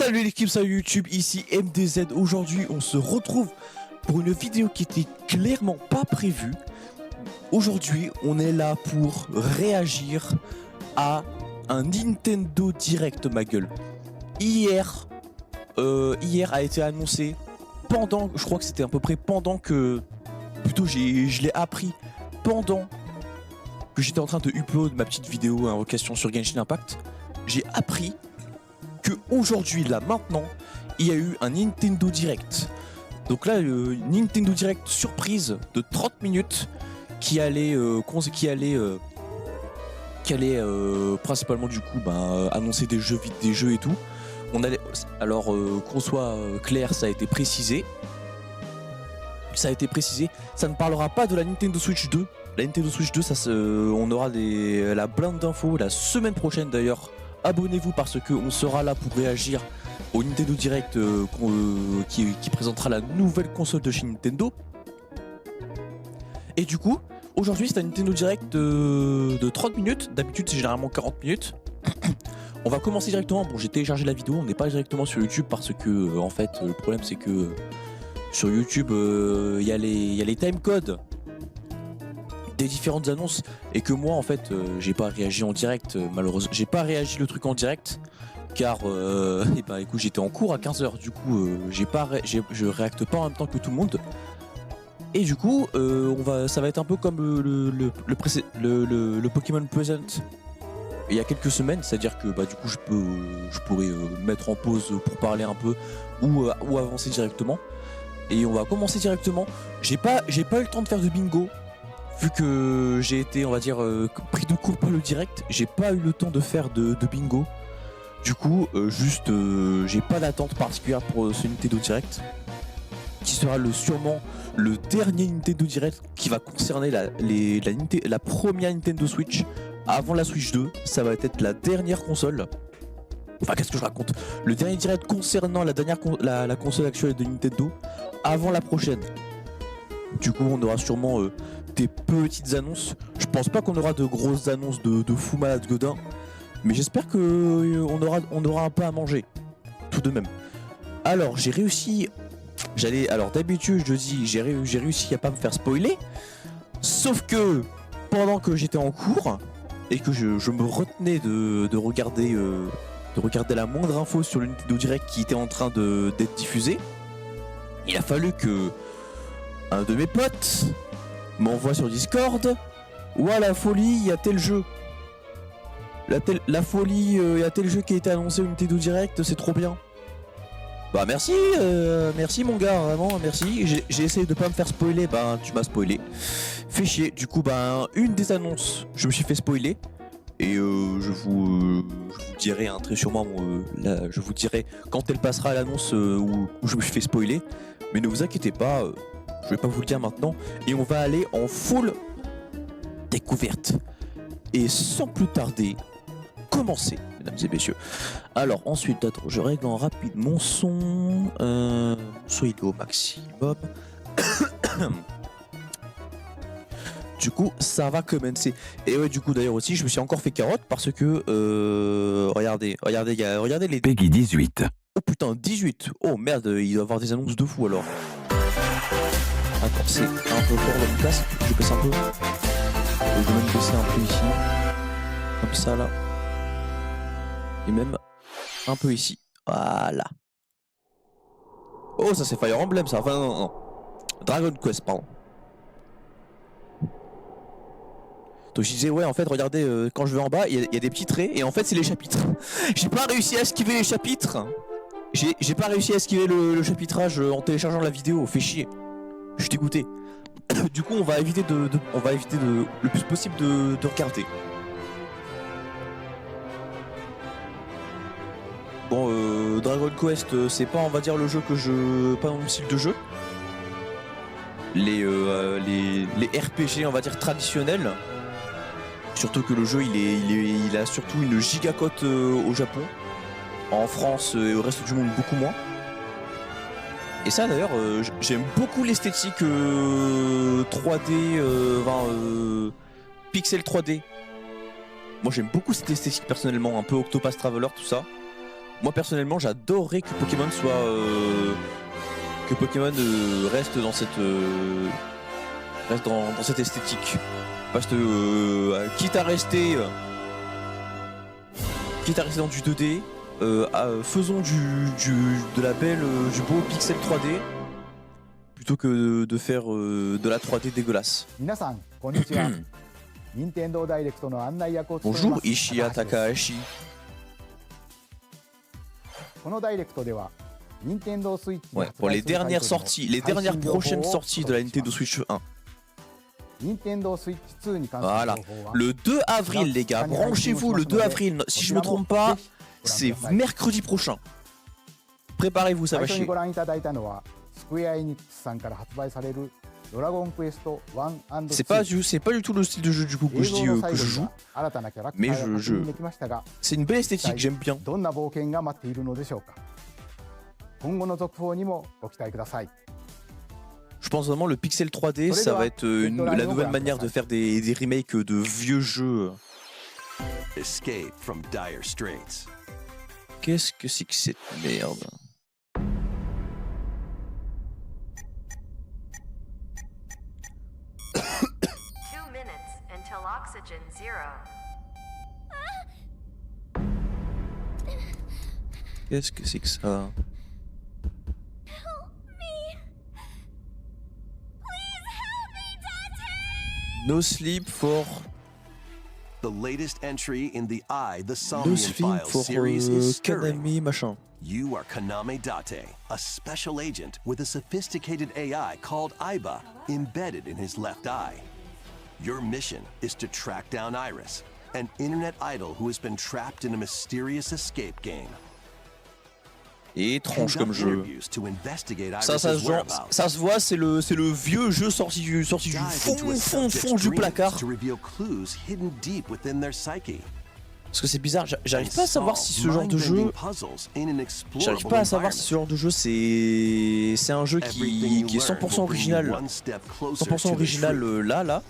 Salut l'équipe, salut YouTube, ici MDZ. Aujourd'hui on se retrouve pour une vidéo qui était clairement pas prévue. Aujourd'hui on est là pour réagir à un Nintendo Direct, ma gueule. Hier a été annoncé pendant, je crois que c'était à peu près pendant que, plutôt je l'ai appris pendant que j'étais en train de upload ma petite vidéo Invocation sur Genshin Impact. J'ai appris que aujourd'hui, là maintenant, il y a eu un Nintendo Direct. Donc là, Nintendo Direct surprise de 30 minutes qui allait principalement du coup annoncer des jeux et tout. On allait, alors qu'on soit clair, ça a été précisé. Ça ne parlera pas de la Nintendo Switch 2. La Nintendo Switch 2, on aura la blinde d'infos la semaine prochaine d'ailleurs. Abonnez-vous parce qu'on sera là pour réagir au Nintendo Direct qui présentera la nouvelle console de chez Nintendo. Et du coup, aujourd'hui c'est un Nintendo Direct de 30 minutes. D'habitude c'est généralement 40 minutes. On va commencer directement. Bon, j'ai téléchargé la vidéo, on n'est pas directement sur YouTube parce que en fait le problème c'est que sur YouTube il y a les timecodes des différentes annonces et que moi en fait j'ai pas réagi en direct, malheureusement j'ai pas réagi le truc en direct car écoute, j'étais en cours à 15 h, du coup je réacte pas en même temps que tout le monde et du coup ça va être un peu comme le Pokémon Present il y a quelques semaines, c'est à dire que du coup je pourrais mettre en pause pour parler un peu ou avancer directement et on va commencer directement. J'ai pas eu le temps de faire de bingo. Vu que j'ai été, on va dire, pris de court par le direct, j'ai pas eu le temps de faire de bingo. Du coup, j'ai pas d'attente particulière pour ce Nintendo Direct, qui sera sûrement le dernier Nintendo Direct qui va concerner la première Nintendo Switch. Avant la Switch 2, ça va être la dernière console. Enfin, qu'est-ce que je raconte? Le dernier Direct concernant la console actuelle de Nintendo, avant la prochaine. Du coup, on aura sûrement des petites annonces. Je pense pas qu'on aura de grosses annonces de fou malade godin, mais j'espère que on aura un peu à manger tout de même. Alors j'ai réussi, alors d'habitude je dis j'ai réussi à pas me faire spoiler, sauf que pendant que j'étais en cours et que je me retenais de regarder la moindre info sur le Nintendo Direct qui était en train d'être diffusé, il a fallu que un de mes potes m'envoie sur Discord: ouah, la folie, il y a tel jeu. La folie, il y a tel jeu qui a été annoncé au Nintendo Direct, c'est trop bien. Bah merci mon gars, vraiment merci. J'ai essayé de pas me faire spoiler, tu m'as spoilé. Fait chier. Du coup une des annonces, je me suis fait spoiler. Et je vous dirai très sûrement, je vous dirai quand elle passera l'annonce où je me suis fait spoiler. Mais ne vous inquiétez pas, je vais pas vous le dire maintenant. Et on va aller en full découverte. Et sans plus tarder, commencer, mesdames et messieurs. Alors ensuite, attends, je règle en rapide mon son. Soyez au maximum. Du coup, ça va commencer. Et ouais, du coup, d'ailleurs aussi, je me suis encore fait carotte parce que regardez les Peggy 18. Oh putain, 18. Oh merde, il doit y avoir des annonces de fou alors. Attends, c'est un peu fort dans le casque, je baisse un peu. Je vais même baisser un peu ici. Comme ça là. Et même un peu ici. Voilà. Oh, ça c'est Fire Emblem ça. Enfin non. Dragon Quest, pardon. Donc je disais ouais, en fait regardez, quand je vais en bas il y a des petits traits et en fait c'est les chapitres. J'ai pas réussi à esquiver les chapitres. J'ai pas réussi à esquiver le chapitrage en téléchargeant la vidéo, fait chier. Je suis dégoûté. Du coup on va éviter le plus possible de regarder. Bon, Dragon Quest c'est pas, on va dire, le jeu que pas mon style de jeu. Les RPG, on va dire, traditionnels. Surtout que le jeu il a surtout une gigacote au Japon. En France et au reste du monde beaucoup moins. Et ça d'ailleurs j'aime beaucoup l'esthétique 3D, pixel 3D. Moi j'aime beaucoup cette esthétique personnellement, un peu Octopath Traveler tout ça. Moi personnellement, j'adorerais que Pokémon soit reste dans cette dans cette esthétique. Parce que quitte à rester dans du 2D, faisons de la belle du beau pixel 3D plutôt que de faire de la 3D dégueulasse. 皆さんこんにちは。任天堂ダイレクトの案内役を務めま Bonjour す Ishiya 高橋です Takahashi. このダイレクトでは任天堂スイッチで Ouais, 発 pour 売 les するタイトル dernières の sorties, les 最 dernières 新情報を prochaines お sorties de 届 la けしま Nintendo す Switch 1. 任天堂スイッチ2に関する Voilà. 情報は Le 2 avril, les gars, branchez-vous le 2 avril. Si je me trompe pas, c'est mercredi prochain. Préparez-vous, ça 最 va 初に chier. ご覧いただいたのはスクエアエニックスさんから発売されるドラゴンクエスト1 C'est pas du tout le style de jeu du coup que 映 je 像 dis の que 最後 je に joue. は新たなキャラクタ Mais ーが確 je- 認できましたが C'est une belle esthétique, j'aime bien. どんな冒険が待っているのでしょうか今後の続報にもご期待ください Je pense vraiment le pixel 3D, ça va être la nouvelle manière de faire des remakes de vieux jeux. Escape from dire straits. Qu'est-ce que c'est que cette merde? Until oxygen 0. Qu'est-ce que c'est que ça? No sleep for The latest entry in the no Somnium sleep Files for series is stirring. Kanami machin. You are Kaname Date, a special agent with a sophisticated AI called Aiba embedded in his left eye. Your mission is to track down Iris, an internet idol who has been trapped in a mysterious escape game. Étrange comme Conduct jeu. interviews to investigate Ça, Iris's whereabouts. ça se voit, c'est le vieux jeu sorti du Dive into a subject's fond du dreams placard. to reveal clues hidden deep within their psyche. Parce que c'est bizarre, j'arrive And pas à savoir solve si ce genre de jeu, mind-bending puzzles in an j'arrive explorable pas à savoir si environment. ce genre de jeu c'est un jeu qui est 100% original, 100% original là,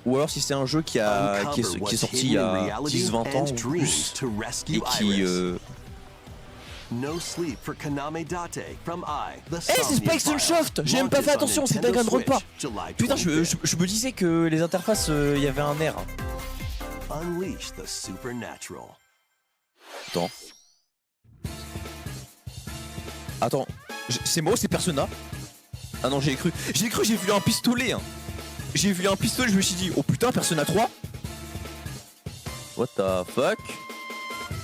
ou alors si c'est un jeu qui est sorti il y a 10-20 ans ou plus et qui No sleep for Kaname Date from Eh, c'est Spikes Unsoft. J'ai même pas fait attention, c'est Danganronpa. Putain, je me disais que les interfaces, il y avait un air. Unleash the supernatural. Attends, c'est moi ou c'est Persona? Ah non, j'ai cru, j'ai vu un pistolet. Hein. J'ai vu un pistolet, je me suis dit, oh putain, Persona 3. What the fuck?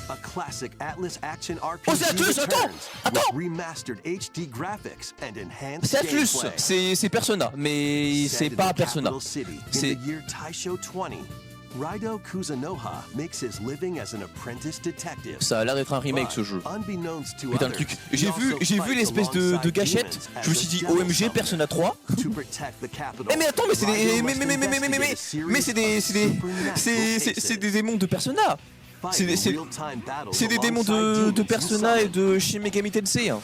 A classic Atlas action RPG Oh, c'est Atlus, attends, with remastered HD graphics and enhanced C'est Atlus, gameplay. c'est Persona, mais Set c'est in pas the Persona. capital city C'est- in the year Taisho 20, Raido Kuzunoha makes his living as an apprentice detective. Ça a l'air d'être un remake But, ce jeu. unbeknownst to Putain le others, truc. he J'ai also vu fights l'espèce de alongside gâchette. demons Je me as suis a dit devil OMG summoner. Persona 3. To protect the capital, Eh mais attends, mais c'est des Raido mais must c'est des démons de Persona. C'est des démons de Persona et de Shin Megami Tensei. Hein.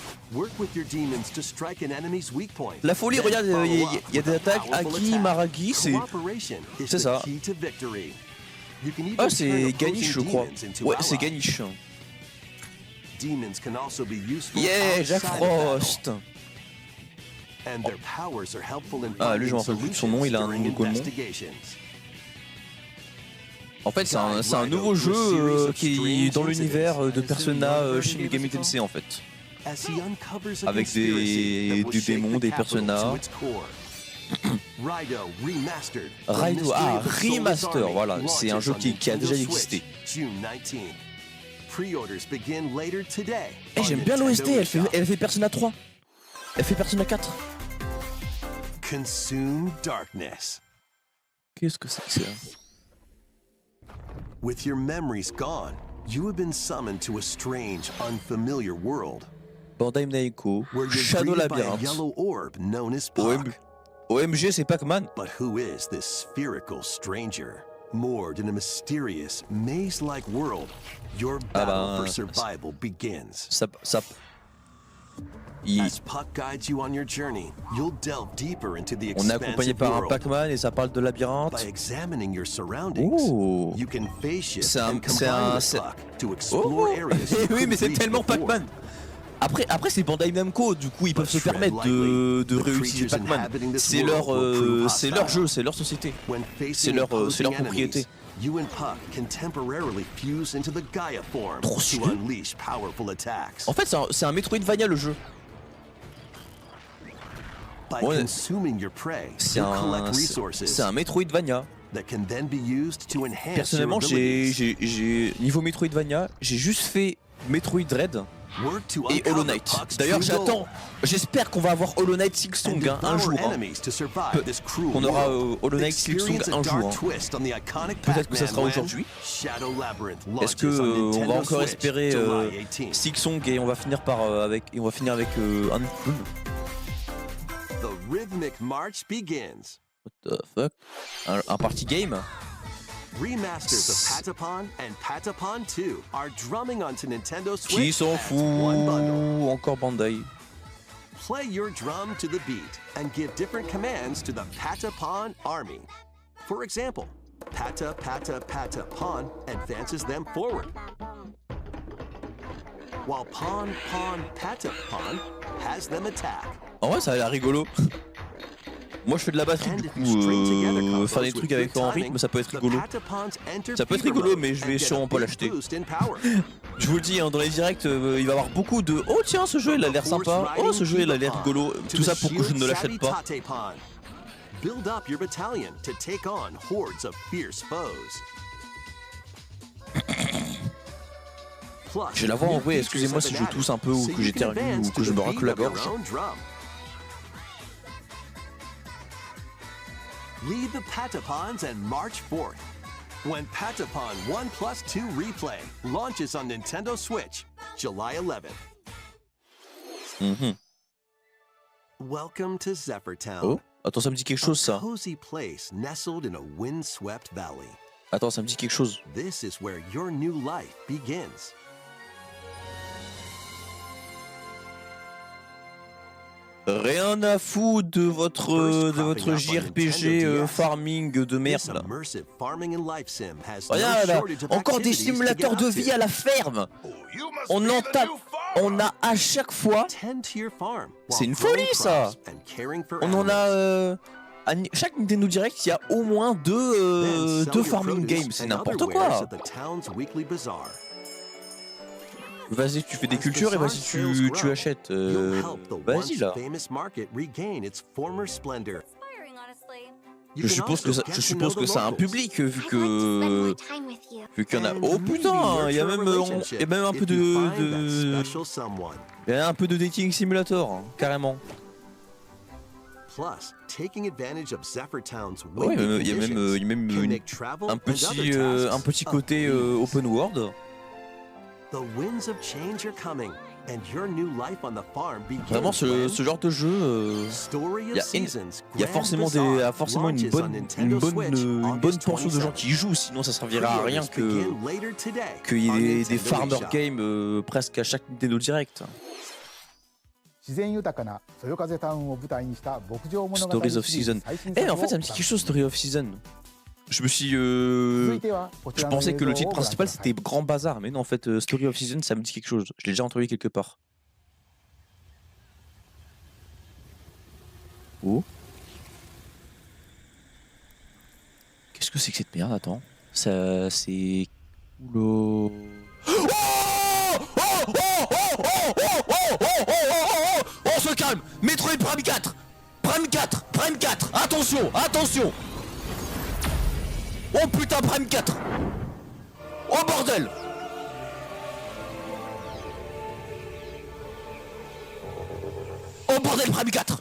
La folie, regarde, il y a des attaques Agi, Maragi, c'est ça. Ah, c'est Ganish, je crois. Ouais, c'est Ganish. Yeah, Jack Frost. Ah, lui, je m'en rappelle plus de son nom, il a un nom de Golemon. En fait, c'est un nouveau jeu qui est dans l'univers de Persona Shin Megami Tensei en fait. Avec des démons, des personnages. Raido, ah, Remaster, voilà, c'est un jeu qui a déjà existé. Eh, j'aime bien l'OST, elle fait Persona 3. Elle fait Persona 4. Consume darkness. Qu'est-ce que c'est que ça? With your memories gone, you have been summoned to a strange, unfamiliar world. Bandai Namco, Where you're Shadow greeted by a Labyrinth. yellow orb known as Puck. OMG, c'est Pac-Man. But who is this spherical stranger? Moored in a mysterious, maze-like world, your battle for survival begins. Ça... As Puck guides you on your journey, you'll delve deeper into the On est accompagné expansive par un world. Pac-Man et ça parle de labyrinthe. By examining your surroundings, Oh. you can phase shift C'est un- and c'est combine un- the c'est- Puck to explore Oh areas you oui, couldn't mais c'est reach tellement before. Pac-Man. Après c'est Bandai Namco, du coup ils peuvent se permettre de réutiliser Pac-Man. C'est leur jeu, c'est leur société. When facing C'est leur opposing propriété. enemies, you and Puck can temporarily fuse into the Gaia form Trop to stylé. unleash powerful attacks. En fait c'est un Metroidvania le jeu. By ouais. consuming your prey, C'est you collect un resources Metroidvania. that can then be used to enhance your Personnellement abilities. j'ai niveau Metroidvania, j'ai juste fait Metroid Dread Work to et Hollow uncover Knight. Puck's D'ailleurs true goal j'espère qu'on va avoir Hollow Knight and Silksong un devour jour. enemies to survive this cruel On aura world. Hollow Knight Silksong Experience a un dark jour. twist on the iconic Peut-être que ça Pac-Man sera when aujourd'hui. Shadow Labyrinth Est-ce que launches on on Nintendo va encore Switch, espérer July 18th. Silksong et on va finir avec Uncloon. The rhythmic march begins. What the fuck? Un party game? Remasters of Patapon and Patapon 2 are drumming onto Nintendo Switch Qui s'en as one bundle. fout? Encore Bandai. Play your drum to the beat and give different commands to the Patapon army. For example, Pata Pata Pata Pawn advances them forward, while Pawn Pawn Pata Pawn has them attack. En vrai, ça a l'air rigolo. Moi, je fais de la batterie, And du if you string together coup, combos faire des with trucs good avec en timing, rythme, ça peut être the rigolo. Patapons enter Ça peut être fever rigolo, mode mais je vais and get a sûrement pas big l'acheter. boost in power. Je vous le dis, hein, dans les directs, il va y avoir beaucoup de oh tiens, ce jeu il a l'air sympa, oh ce jeu il a l'air rigolo. Tout ça pour que je ne l'achète pas. Build up your battalion to take on hordes of fierce foes. Plus, Je vais la voir en new vrai, features excusez-moi have si been je added, tousse un peu ou so que you can j'éternue advance ou to que je the me beat racle la of your gorge. own drum. Lead the Patapons and march forth. When Patapon 1+2 Replay launches on Nintendo Switch, July 11th. Mhm. Welcome to Zephyr Town. Oh, attends, ça me dit quelque chose A ça. cozy place nestled in a windswept valley. Attends, ça me dit quelque chose. This is where your new life begins. Rien à foutre de votre JRPG farming de This merde là. immersive farming and life sim has Regarde no là, shortage of encore des activities to simulateurs get de up vie to. à la ferme. On en tape, on a à chaque fois, Tend to your farm C'est while une growing folie, ça. crops and caring for on en animals. a chaque Nintendo Direct, il y a au moins Then deux sell your farming produce games, c'est and n'importe other wares quoi. at the town's weekly bazaar. Vas-y, tu fais des cultures et vas-y, tu achètes. You'll help the Vas-y once là. famous market regain its former splendor. Inspiring, honestly. You Je can suppose also que ça, get je to know suppose the que ça a un locals. public vu I'd like to spend que more time with you. vu qu'il y en a. And Oh maybe putain, il y a nurture a même relationship il y a même un peu if you find that de special someone. il y a un peu de dating simulator hein, carrément. Plus, taking advantage of Zephyr Town's Ouais, windy il y a même conditions il y a même can make travel un and other petit tasks côté a breeze. open world. The winds of change are coming, and your new life on the farm begins. Vraiment ce genre de jeu Story il y of a Seasons il y a Grand forcément Bazaar forcément une launches on bonne Nintendo Switch une bonne August portion de gens 27th. qui y jouent, sinon ça servira à rien Pre-orders que begin later today qu'il y on ait des Nintendo farmer eShop. games presque à chaque Nintendo Direct. 自然豊かなそよ風タウンを舞台にした牧場物語 Stories of シリーズ Season. 最新 Eh, 作 en fait, ça me dit quelque chose, Story of Season. Je me suis. 続いてはこち Je らの pensais 映 que 像 le を titre ご覧くだ principal さい c'était Grand Bazar, mais non, en fait, Story of Season, ça me dit quelque chose. Je l'ai déjà entendu quelque part. Oh. Qu'est-ce que c'est que cette merde? Attends. Ça, c'est. Oula. On se calme. Metroid Prime 4. Prime 4. Prime 4. Attention. Attention. Oh putain, Prime 4. Oh bordel. Oh bordel, Prime 4.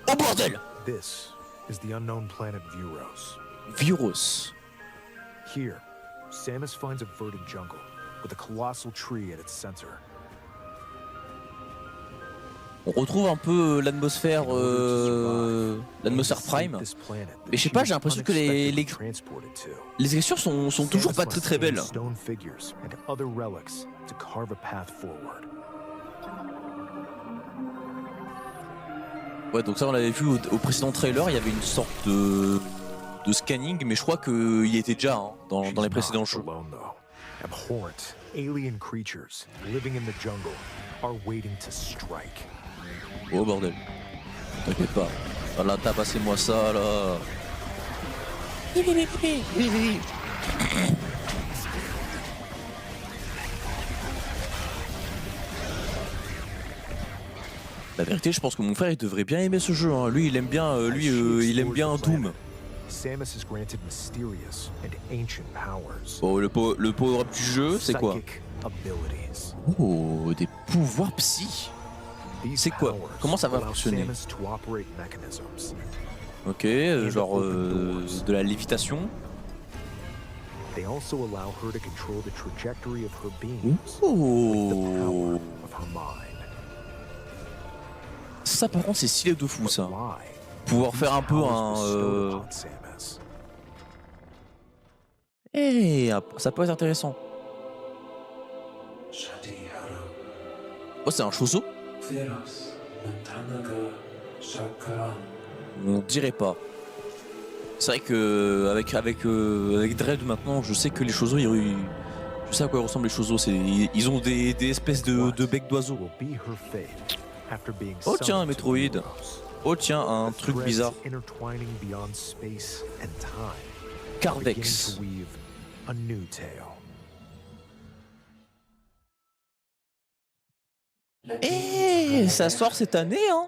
Oh bordel. This is the unknown planet Vuros. Virus. Here, Samus finds a verdant jungle with a colossal tree at its center. On retrouve un peu l'atmosphère Prime. Mais je sais pas, j'ai l'impression que les textures sont toujours pas très très belles. Ouais, donc ça on l'avait vu au précédent trailer, il y avait une sorte de scanning, mais je crois qu'il y était déjà hein, dans les précédents jeux. Alone, though. Abhorrent, alien creatures living in the jungle are waiting to strike. Oh bordel. T'inquiète pas. Ah, là, tabassez-moi ça là. La vérité, je pense que mon frère il devrait bien aimer ce jeu. Hein. Lui, il aime bien, il aime bien Doom. Samus is granted mysterious and ancient powers. Bon, le power-up du jeu, c'est quoi? Psychic abilities. Oh, des pouvoirs psy. These C'est quoi? powers Comment ça va allow fonctionner? Samus to operate mechanisms. Ok, genre de la lévitation. They also allow her to control the trajectory of her beams with the Oh. power of her mind. Ça par contre c'est stylé de fou But ça. why? Pouvoir faire un peu Powers un... bestowed upon Samus. Eh, ça peut être intéressant. Oh c'est un Chozo? On dirait pas. C'est vrai que avec Dread maintenant, je sais que les Chozo, je sais à quoi ressemblent les Chozo. Ils ont des espèces de becs d'oiseaux. Will be her fate after being Oh tiens, un summoned to Metroid. Euros. Oh tiens, un truc Threads bizarre. intertwining beyond space and time, beginning Cardex. to weave a new tale. Eh, ça sort cette année, hein.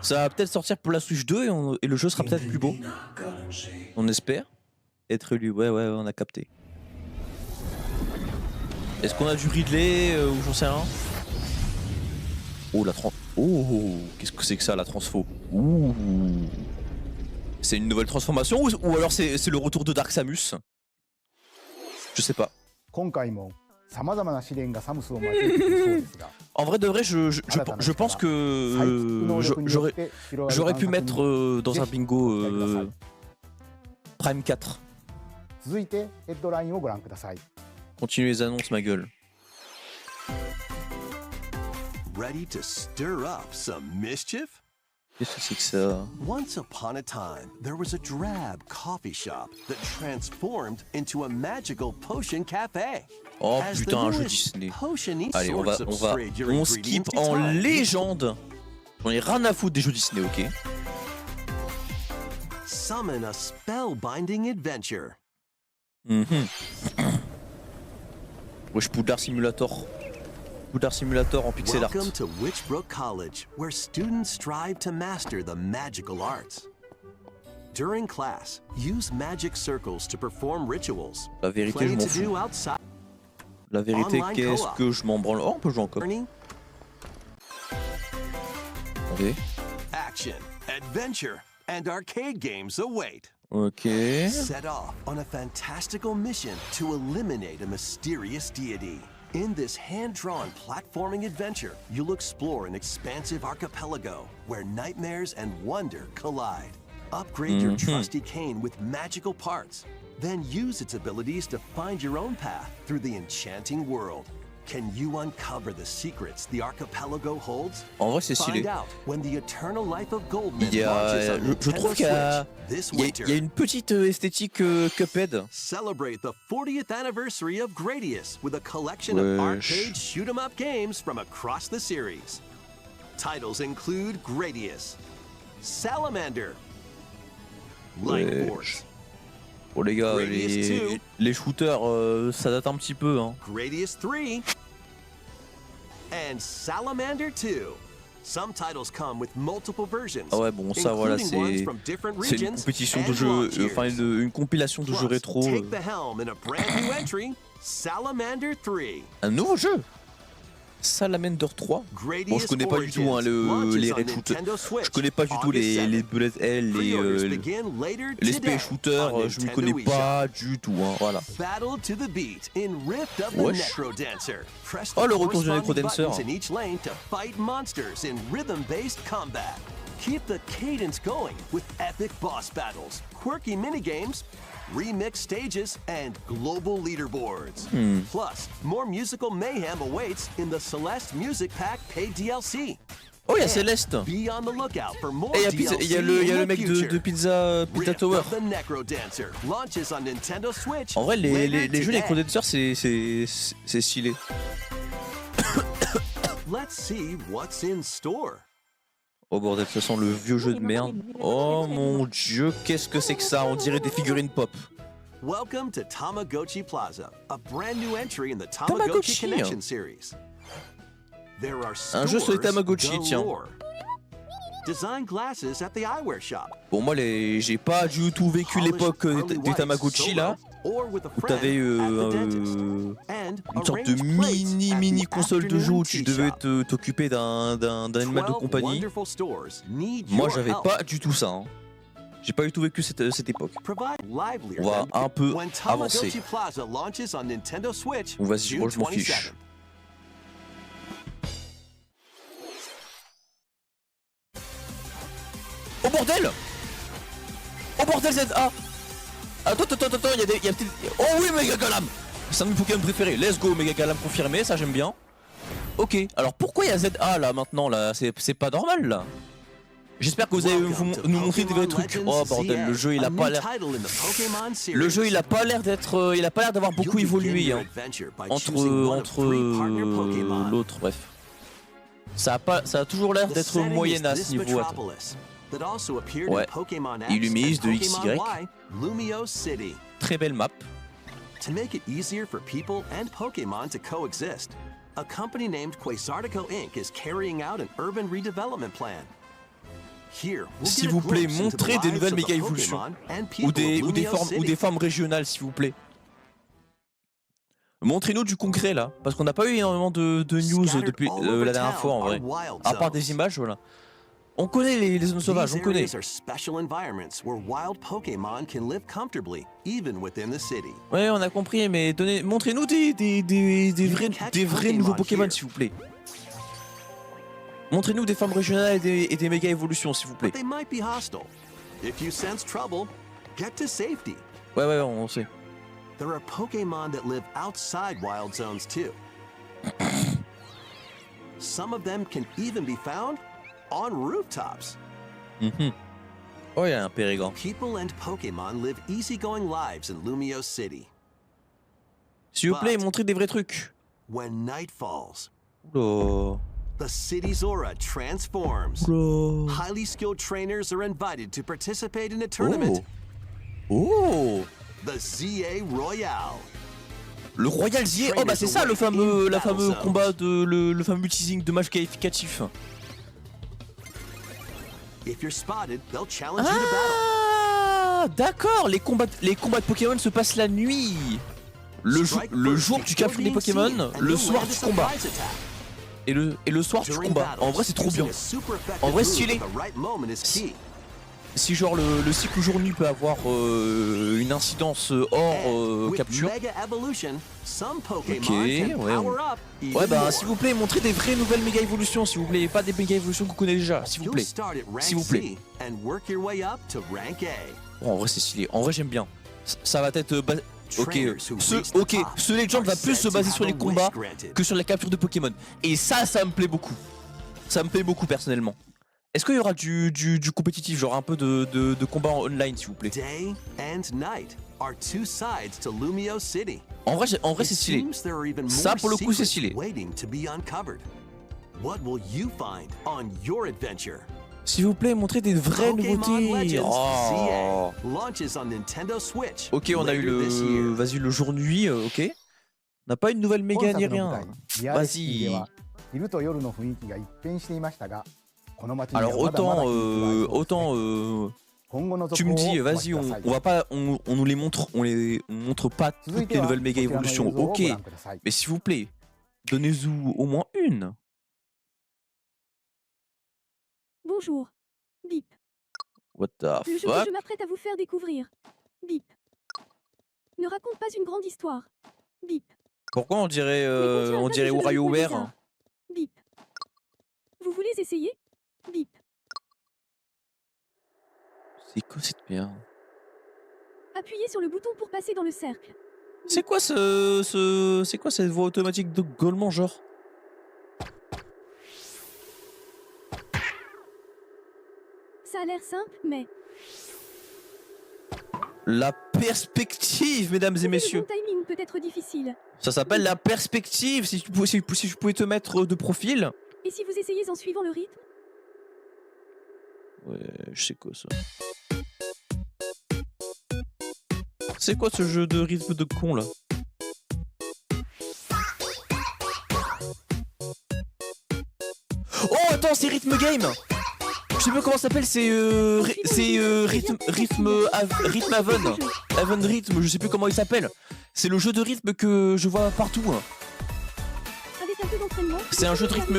Ça va peut-être sortir pour la Switch 2 et le jeu sera peut-être plus beau. On espère. Être élu, ouais, on a capté. Est-ce qu'on a du Ridley ou j'en sais rien? Oh, Oh, qu'est-ce que c'est que ça, la transfo? Ouh. C'est une nouvelle transformation ou alors c'est le retour de Dark Samus? Je sais pas. 今回もさまざまな試練がサムスを待っているそうですが En vrai de vrai, je pense que j'aurais pu mettre dans un bingo Prime 4. 続いてヘッドラインをご覧ください。 Continue les annonces, ma gueule. Ready to stir up some mischief? Qu'est-ce que c'est que ça? Once upon a time, there was a drab coffee shop that transformed into a magical potion cafe. Oh As the putain, un jeu newest Disney. potion-y Allez, sorts substrate your on ingredient skip to en time. légende. J'en ai rien à foutre des jeux Disney, ok? Summon a spellbinding adventure. Wesh, Poudlard Simulator. Poudlard Simulator en pixel art. Welcome to Witchbrook College, where students strive to master the magical arts. During class, use magic circles to perform rituals. La vérité, je Play m'en to fous. do outside La vérité, Online qu'est-ce co-op. que je m'en branle? Oh, on peut jouer en coop. learning, Attendez. action, adventure, and arcade games await. Ok. Set off on a fantastical mission to eliminate a mysterious deity. In this hand-drawn platforming adventure, you'll explore an expansive archipelago where nightmares and wonder collide. Upgrade your trusty cane with magical parts, then use its abilities to find your own path through the enchanting world. Can you uncover the secrets the archipelago holds? En vrai, c'est Find stylé. out when the eternal life of Goldman Il y launches a, on je Nintendo trouve qu'il y a, Switch this il y a- winter. il y a une petite esthétique Cuphead. Celebrate the 40th anniversary of Gradius with a collection of Wesh. arcade shoot-'em-up games from across the series. Titles include Gradius, Salamander, Light Wesh. Force, Bon les gars, Gradius 2. les shooters, ça date un petit peu. Hein. Gradius 3, and Salamander 2. Some titles come with multiple versions, Ah ouais, bon, ça voilà, including ones c'est from different une regions compétition de and jeux, launch enfin years. une compilation de jeux Plus, rétro. take the helm in a brand new entry, Salamander 3. Un nouveau jeu. Salamander 3. Bon, je connais pas du tout hein, les raid shooters. Je connais pas du tout les bullet hell, les space shooters. Je me connais pas du tout. Hein, voilà. Battle to the beat in Rift of the Wesh. Necrodancer. Press Oh, the le retour du corresponding Necrodancer. buttons in each lane to fight monsters in rhythm-based combat. Keep the cadence going with epic boss battles, quirky minigames, remix stages, and global leaderboards. Plus, more musical mayhem awaits in the Celeste Music Pack paid DLC. Oh, il y a Céleste. Be on the lookout for more Et DLC il y a le in the mec future. de Pizza Rift Tower. of the Necro Dancer launches on Nintendo Switch. En vrai, les jeux later Necro today. Dancer, c'est stylé. Let's see what's in store. Oh bordel, ce sent le vieux jeu de merde. Oh mon dieu, qu'est-ce que c'est que ça? On dirait des figurines pop. Welcome to Tamagotchi Plaza, a brand new entry in the Tamagotchi. Tamagotchi Connection series. There are Un jeu sur les stores Tamagotchi, tiens. galore. Design glasses at the eyewear shop. Bon, moi, j'ai pas du tout vécu l'époque des Tamagotchi là, où t'avais une sorte de mini console de jeu où tu devais t'occuper d'un animal de compagnie. Moi, j'avais pas du tout ça. Hein. J'ai pas du tout vécu cette époque. On va un peu avancer. Ou vas-y, moi je m'en fiche. Oh bordel! Oh bordel ZA! Attends, il y a peut-être... Oh oui, Mega Galam! C'est un de mes Pokémon préférés. Let's go, Mega Galam confirmé, ça j'aime bien. Ok, alors pourquoi il y a ZA là maintenant là? C'est pas normal là. J'espère que vous allez nous montrer des vrais trucs. Oh bordel, le jeu il a pas l'air... Le jeu il a pas l'air d'être... Il a pas l'air d'avoir beaucoup évolué hein. Entre l'autre, bref. Ça a toujours l'air d'être moyen à ce niveau. Attends. Ouais, Illumise de XY. Très belle map. To make it easier for people and Pokémon to coexist, a company named Quasartico Inc. is carrying out an urban redevelopment plan. Here, we'll S'il get a vous plaît, glimpse into montrez the des lives nouvelles of the méga évolutions. Pokémon and Ou people of des Lumio formes City. régionales s'il vous plaît. Montrez-nous du concret là, parce qu'on n'a pas eu énormément de news Scattered depuis all over la dernière town fois en vrai. are wild À part zones. des images, voilà. On connaît les zones sauvages, on These connaît. areas are special environments where wild Pokémon can live comfortably, even within the city. Ouais, on a compris, mais montrez-nous des vrais nouveaux Pokémon s'il vous plaît. Montrez-nous des formes régionales et des méga évolutions s'il vous plaît. But they might be hostile. If you sense trouble, get to safety. Ouais, on sait. There are Pokémon that live outside wild zones too. Some of them can even be found on rooftops. Oh, il y a un Pérégrand. People and Pokémon live easygoing lives in Lumio City. S'il vous plaît, montrez des vrais trucs. When night falls, Oula. the city's aura transforms. Oula. Highly skilled trainers are invited to participate in a tournament, Oh. the ZA Royale. Le Royal ZA. Oh bah c'est ça le fameux combat le fameux teasing de match qualificatif. If you're spotted, they'll challenge you to battle. Ah d'accord, les combats de Pokémon se passent la nuit. Le jour tu captures des Pokémon, le soir tu combats. Et le soir tu combats. En vrai c'est trop bien. En vrai, stylé. Si genre le cycle jour-nuit peut avoir une incidence hors capture. Ok, ouais. Ouais bah s'il vous plaît, montrez des vraies nouvelles méga évolutions s'il vous plaît, pas des méga évolutions qu'on connaît déjà, s'il vous plaît. S'il vous plaît. Oh, en vrai c'est stylé, en vrai j'aime bien. Ça va être ce Legend va plus se baser sur les combats que sur la capture de Pokémon. Et ça me plaît beaucoup. Ça me plaît beaucoup personnellement. Est-ce qu'il y aura du compétitif, genre un peu de combat en online s'il vous plaît? En vrai c'est stylé. Ça pour le coup c'est stylé. S'il vous plaît, montrez des vraies nouveautés. Oh. Ok, on a eu le jour-nuit, ok. On n'a pas une nouvelle méga ni rien. Vas-y. Alors autant tu me dis vas-y on va pas on nous les montre on montre pas toutes les nouvelles méga évolutions, ok, mais s'il vous plaît donnez-nous au moins une. Bonjour. Bip. What the Le jeu que fuck? je m'apprête à vous faire découvrir. Bip. Ne raconte pas une grande histoire. Bip. Pourquoi on dirait Mais contient un tas de jeux WarioWare? bizarres. Bip. Vous voulez essayer? Bip. C'est quoi cette merde? Appuyez sur le bouton pour passer dans le cercle. C'est quoi c'est quoi cette voix automatique de Golemont, genre? Ça a l'air simple, mais... La perspective, mesdames et messieurs. Le bon timing peut être difficile. Ça s'appelle la perspective, si je pouvais te mettre de profil. Et si vous essayez en suivant le rythme? Ouais, je sais quoi ça. C'est quoi ce jeu de rythme de con là? Oh attends, c'est Rhythm Game. Je sais pas comment ça s'appelle, c'est Rhythm Haven. Haven Rhythm, je sais plus comment il s'appelle. C'est le jeu de rythme que je vois partout. Hein. Avec un peu d'entraînement. C'est un jeu de rythme.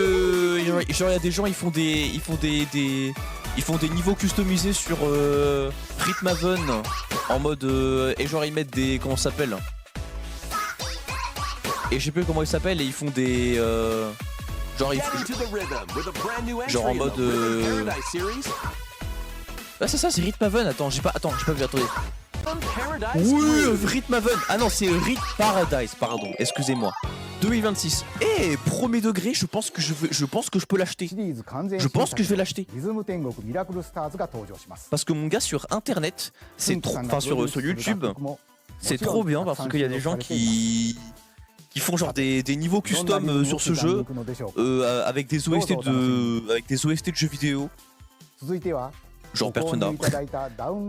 Genre il y a des gens, ils font des niveaux customisés sur Rhythm Haven en mode et genre ils mettent des comment ça s'appelle. Et je sais plus comment ils s'appellent et ils font des genre en mode ah c'est ça, c'est Rhythm Haven. Attends, j'ai pas vu, attendez. Oui, Rhythm Haven. Ah non, c'est Rhythm Paradise, pardon. Excusez-moi. 2026. Et premier degré, je pense que je peux l'acheter. Je pense que je vais l'acheter. Parce que mon gars sur internet, c'est trop, enfin sur YouTube, c'est trop bien parce qu'il y a des gens qui font genre des niveaux custom sur ce jeu avec des OST de jeux vidéo. Genre Persona.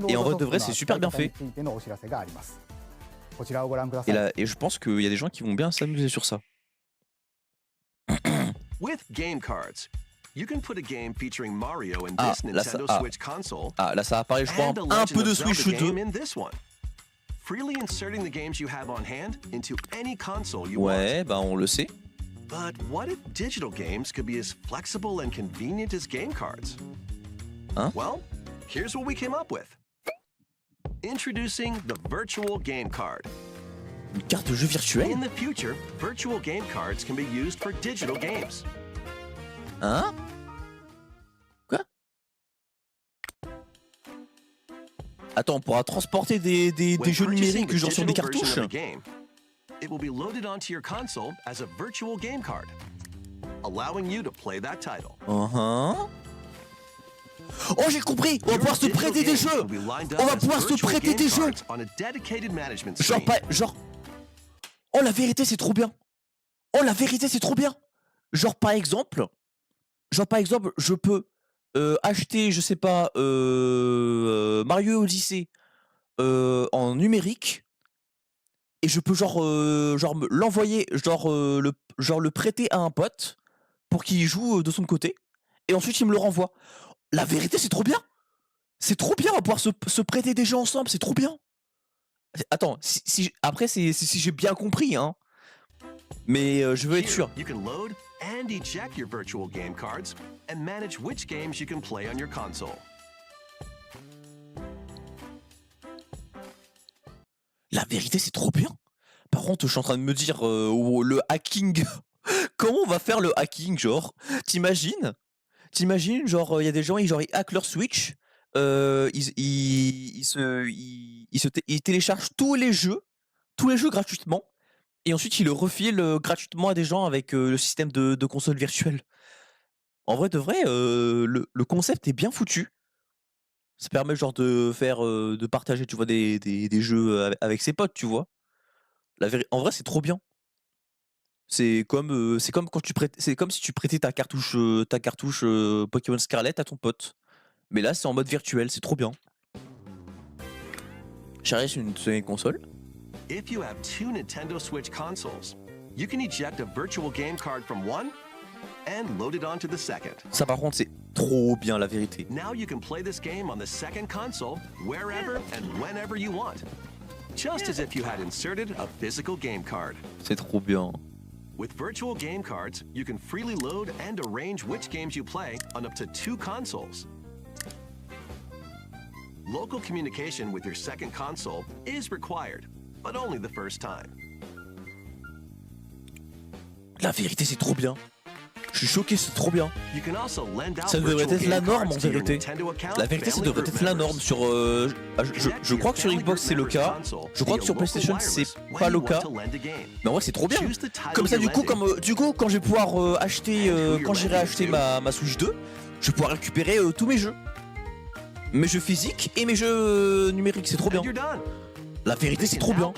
Et en vrai de vrai, c'est super bien fait. Et je pense qu'il y a des gens qui vont bien s'amuser sur ça. With game cards, you can put a game featuring Mario in this Nintendo Switch console. Ah, là ça apparaît, je crois, un peu de Switch 2. Freely inserting the games you have on hand into any console you want. Bah on le sait. But what if digital games could be as flexible and convenient as game cards? Hein? Well, here's what we came up with. Introducing the Virtual Game Card. Une carte de jeu virtuelle? In the future, virtual game cards can be used for digital games. Hein? Quoi? Attends, on pourra transporter des jeux numériques genre sur des cartouches? It will be loaded onto your console as a virtual game card, allowing you to play that title. Oh, j'ai compris! On va pouvoir se prêter des jeux! On va pouvoir se prêter des jeux! Genre... Oh, la vérité, c'est trop bien! Oh, la vérité, c'est trop bien! Genre, par exemple, je peux acheter, je sais pas, Mario Odyssey en numérique et je peux genre l'envoyer, le prêter à un pote pour qu'il joue de son côté et ensuite il me le renvoie. La vérité, c'est trop bien! C'est trop bien, on va pouvoir se prêter des jeux ensemble, c'est trop bien! Attends, après, si j'ai bien compris, hein. Mais je veux être sûr. You can load and eject your virtual game cards and manage which games you can play on your console. La vérité, c'est trop bien. Par contre, je suis en train de me dire le hacking. Comment on va faire le hacking, genre? T'imagines, genre il y a des gens, ils hackent leur Switch, ils téléchargent tous les jeux gratuitement. Et ensuite, il le refile gratuitement à des gens avec le système de console virtuelle. En vrai de vrai, le concept est bien foutu. Ça permet genre de partager, tu vois, des jeux avec ses potes, tu vois. En vrai, c'est trop bien. C'est comme quand c'est comme si tu prêtais ta cartouche Pokémon Scarlet à ton pote. Mais là, c'est en mode virtuel, c'est trop bien. Charlie, c'est une console. If you have two Nintendo Switch consoles, you can eject a virtual game card from one and load it onto the second. Ça par contre, c'est trop bien, la vérité. Now you can play this game on the second console wherever and whenever you want, just as if you had inserted a physical game card. C'est trop bien. With virtual game cards, you can freely load and arrange which games you play on up to two consoles. Local communication with your second console is required, but only the first time. La vérité, c'est trop bien. Je suis choqué, c'est trop bien. You can also lend out Ça devrait virtual être la game norme cards en to your vérité. Nintendo account, La vérité, ça family devrait group être la members. norme sur. Je crois que sur Xbox c'est le cas. Je crois que sur PlayStation c'est pas le cas. Mais en vrai, c'est trop bien. Comme ça, du coup, quand je vais pouvoir acheter, quand j'irai acheter ma Switch 2, je vais pouvoir récupérer tous mes jeux. Mes jeux physiques et mes jeux numériques, c'est trop bien. La vérité, c'est trop bien.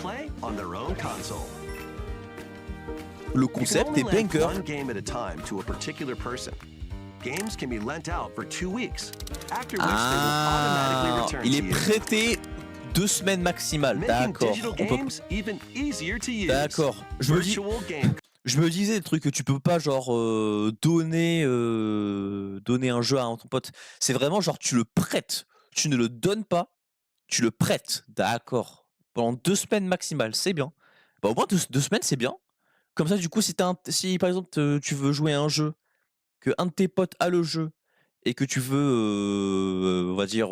Le concept est banker. Ah, il est prêté 2 semaines maximales. D'accord. D'accord. Je me disais le truc que tu peux pas genre donner un jeu à ton pote. C'est vraiment genre tu le prêtes. Tu ne le donnes pas, tu le prêtes. D'accord. Pendant 2 semaines maximales, c'est bien. Bah, au moins 2 semaines, c'est bien. Comme ça, du coup, si par exemple tu veux jouer à un jeu, que un de tes potes a le jeu et que tu veux, on va dire,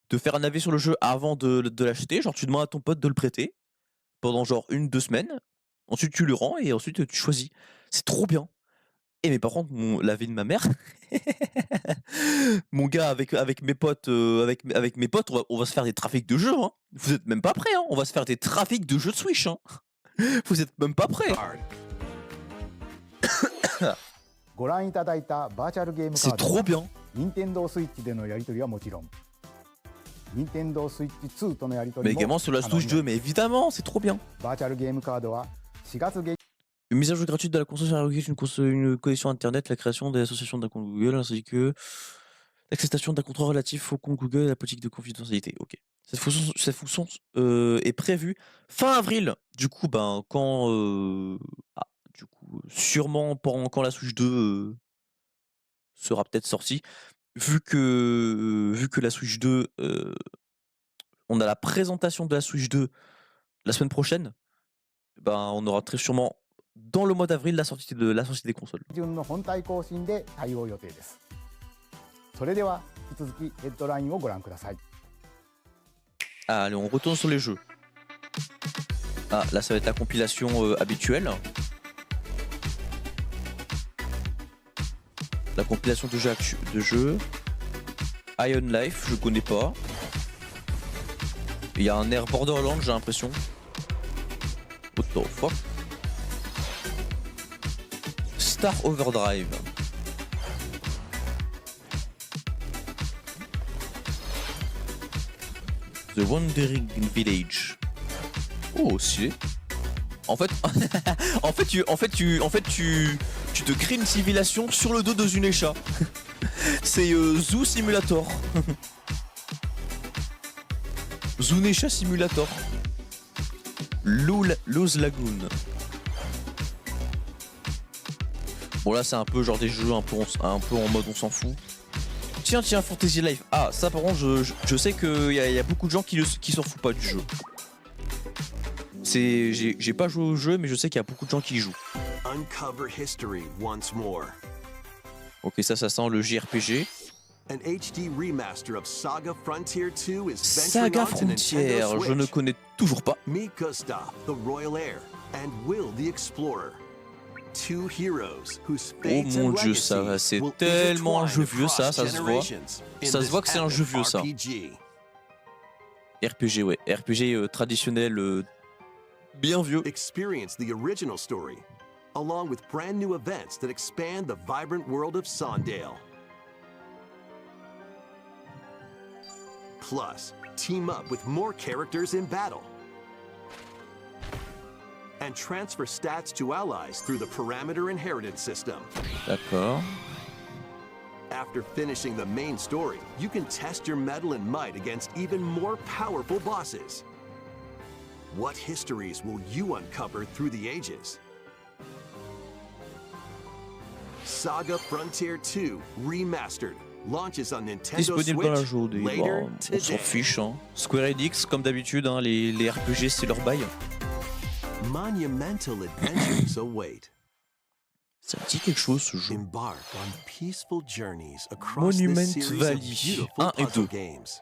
te faire un avis sur le jeu avant de l'acheter, genre tu demandes à ton pote de le prêter pendant genre 1-2 semaines. Ensuite, tu le rends et ensuite tu choisis. C'est trop bien. Et mais par contre, l'avis de ma mère, mon gars, avec mes potes, avec mes potes, on va se faire des trafics de jeux. Hein. Vous êtes même pas prêts. Hein. On va se faire des trafics de jeux de Switch. Hein. Vous êtes même pas prêts. ご覧いただいたバーチャルゲームカ C'est ード trop は bien. Nintendo Switch でのやり取りはもちろん Nintendo Switch 2とのやり取 Mais りも également sur la 可能 Switch 2, になる mais évidemment, c'est trop bien. バーチャルゲームカードは4月下 Une mise à jour gratuite de la console sur une connexion internet, la création des associations d'un compte Google, ainsi que l'accestation d'un contrat relatif au compte Google et la politique de confidentialité. Ok. Cette fonction est prévue fin avril. Du coup, ben, sûrement quand la Switch 2 sera peut-être sortie. Vu que la Switch 2, on a la présentation de la Switch 2 la semaine prochaine, ben, on aura très sûrement dans le mois d'avril la sortie des consoles. 旬の本体更新で対応予定ですそれでは引き続きヘッドラインをご覧ください Allez, on retourne sur les jeux. Ah, là, ça va être la compilation habituelle. La compilation de jeux. Iron Life, je connais pas. Il y a un air Borderlands, j'ai l'impression. What the fuck? Star Overdrive. The Wandering Village. Oh, stylé. En fait, tu te crées une civilisation sur le dos de Zunesha. C'est Zoo Simulator. Zunesha Simulator. Lowe's Lagoon. Bon là c'est un peu genre des jeux un peu en mode on s'en fout. Tiens, Fantasy Life. Ah, ça par contre, je sais qu'il y a beaucoup de gens qui s'en foutent pas du jeu. J'ai pas joué au jeu, mais je sais qu'il y a beaucoup de gens qui y jouent. Uncover history once more. Ok, ça sent le JRPG. An HD remaster of Saga Frontier 2 is venturing Saga onto Nintendo Frontier, je ne Switch. connais toujours pas. Meet Gustav, the Royal Heir, and Will, the Explorer. Two heroes whose Oh fates mon and dieu, ça legacies c'est will tellement un jeu intertwine vieux ça across se voit. generations in Ça se this voit que c'est un jeu epic vieux ça. RPG. RPG, ouais. RPG traditionnel, bien vieux. Experience the original story, along with brand new events that expand the vibrant world of Sondale. Plus, team up with more characters in battle. And transfer stats to allies through the parameter inheritance system. D'accord. After finishing the main story, you can test your mettle and might against even more powerful bosses. What histories will you uncover through the ages? Saga Frontier 2 Remastered launches on Nintendo Disponible dans la Switch journée. later Bon, on s'en today. fiche. Hein. Square Enix, comme d'habitude, hein, les RPG c'est leur bail. Monumental adventures await. Ça me dit quelque chose ce jeu. Embark on peaceful journeys across Monument this series Valley, of beautiful 1 et puzzle 2. games.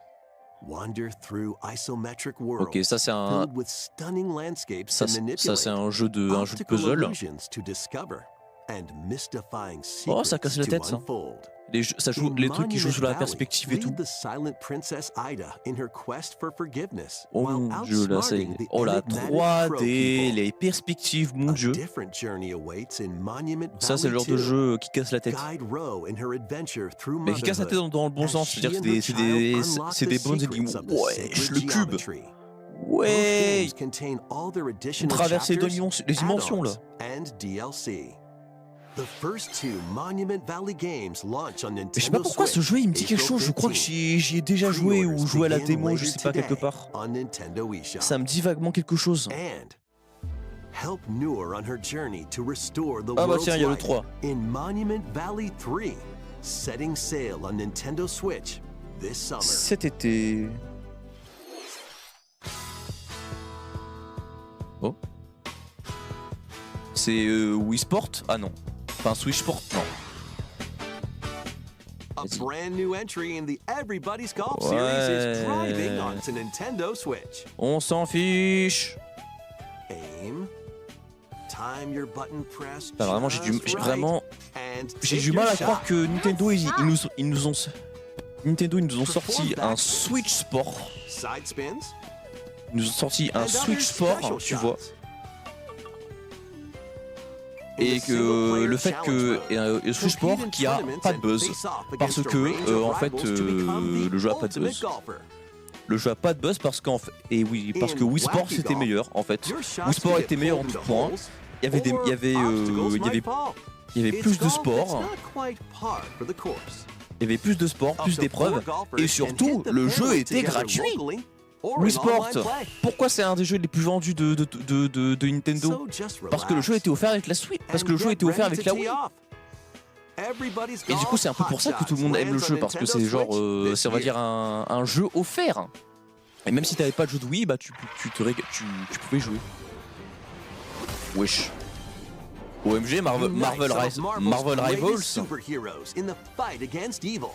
Wander through isometric worlds Ok, ça c'est un, filled with stunning landscapes ça, to ça manipulate, c'est un jeu de optical puzzle. illusions to discover, and mystifying Oh, ça secrets casse la to tête, ça. unfold. Les trucs qui jouent sur la Monument perspective et Valley, tout. lead the silent princess Ida in her quest for forgiveness, Oh while mon dieu, là, ça y outsmarting est. the Oh la enigmatic crow 3D, people. les perspectives, mon A dieu. different journey awaits in Monument Ça, c'est le Valley genre de 2. jeu qui casse la tête. Guide Row in her adventure through Mais qui casse la tête motherhood, dans le bon as sens. she C'est-à-dire and que her c'est child unlock des the bonnes secrets aiguilles. of the Ouais, sacred le cube. geometry. Ouais. Both games contain all their additional Traverser chapters, les dimensions, là. add-ons, and DLC. The first two Monument Valley games launch on Nintendo Mais je sais pas pourquoi ce jeu il me dit quelque chose. Je crois que j'y ai déjà joué ou joué à la démo, je sais pas, quelque part. On Nintendo eShop. Ça me dit vaguement quelque chose. And help Noor on her journey to restore the Ah bah world's tiens, il y a le light 3. in Monument Valley 3, setting sail on Nintendo Switch this summer. Cet été. Oh. C'est Wii Sport? Ah non. Enfin Switch Sport? Non. A Vas-y. brand new entry in the Everybody's Golf series is driving onto Nintendo Switch. On s'en fiche. Aim. Time your button press. Enfin, vraiment, j'ai just right, vraiment, and j'ai take du mal your à croire shot. que Nintendo ils nous ont sorti un Switch Sport. Side spins. Ils nous ont sorti un and Switch other Sport, special tu vois. shots. Et que le fait que le Switch Sport qui a pas de buzz parce que en fait le jeu a pas de buzz. Le jeu a pas de buzz parce qu'en fait, et oui, parce que Wii Sport c'était meilleur en fait. Wii Sport était meilleur en tout point. Il y avait plus de sport. Il y avait plus de sport, plus d'épreuves et surtout le jeu était gratuit. Wii Sport, pourquoi c'est un des jeux les plus vendus de Nintendo? Parce que le jeu était offert avec la Switch, parce que le jeu était offert avec la Wii. Et du coup, c'est un peu pour ça que tout le monde aime le jeu, parce que c'est genre, c'est on va dire un jeu offert. Et même si t'avais pas de jeu de Wii, bah tu pouvais jouer. Wesh. OMG, Marvel Rivals. Superheroes in the fight against evil.